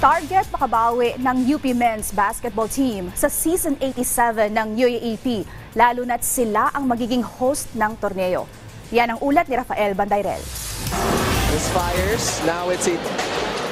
Target makabawi ng UP Men's Basketball Team sa Season 87 ng UAAP, lalo na't sila ang magiging host ng torneo. Yan ang ulat ni Rafael Bandayrel. This fires. Now it's a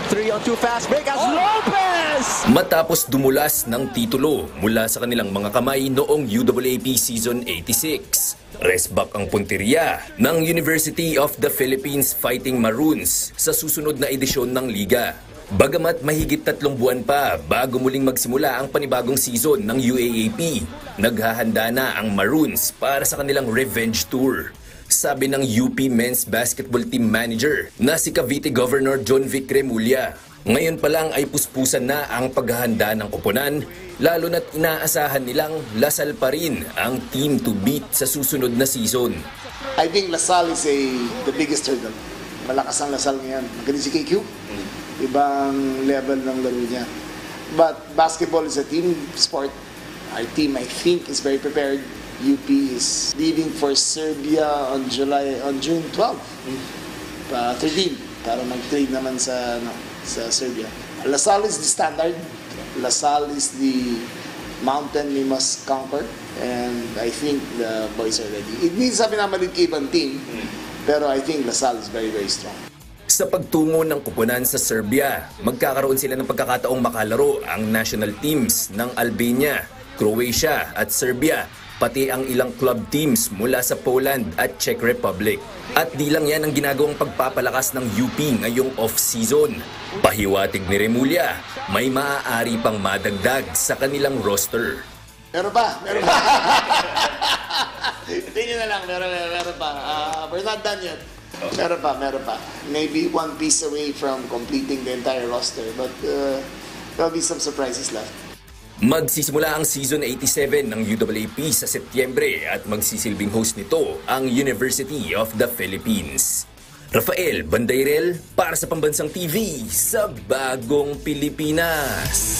3-on-2 fast break as Lopez! Matapos dumulas ng titulo mula sa kanilang mga kamay noong UAAP Season 86. Resback ang punteriya ng University of the Philippines Fighting Maroons sa susunod na edisyon ng liga. Bagamat mahigit 3 buwan pa bago muling magsimula ang panibagong season ng UAAP, naghahanda na ang Maroons para sa kanilang revenge tour. Sabi ng UP Men's Basketball Team Manager na si Cavite Governor John Vic Remulla. Ngayon pa lang ay puspusan na ang paghahanda ng koponan, lalo na't inaasahan nilang Lasal pa rin ang team to beat sa susunod na season. I think Lasal is the biggest hurdle. Malakas ang Lasal ngayon. Magaling si KQ. Ibang level ng laro niya. But basketball is a team sport. Our team, I think, is very prepared. UP is leaving for Serbia on June 12, 13 para mag-trade naman sa Serbia. Lasal is the standard. Lasal is the mountain we must conquer, and I think the boys are ready. It means sabi naman ibang team, pero I think Lasal is very, very strong. Sa pagtungo ng kupunan sa Serbia, magkakaroon sila ng pagkakataong makalaro ang national teams ng Albania, Croatia at Serbia, pati ang ilang club teams mula sa Poland at Czech Republic. At di lang yan ang ginagawang pagpapalakas ng UP ngayong off-season. Pahiwatig ni Remulla, may maaari pang madagdag sa kanilang roster. Meron pa. Tingnan na lang, meron pa. We're not done yet. Meron pa. Maybe one piece away from completing the entire roster, but there'll be some surprises left. Magsisimula ang Season 87 ng UAAP sa Setyembre at magsisilbing host nito ang University of the Philippines. Rafael Bandayrel para sa Pambansang TV sa Bagong Pilipinas.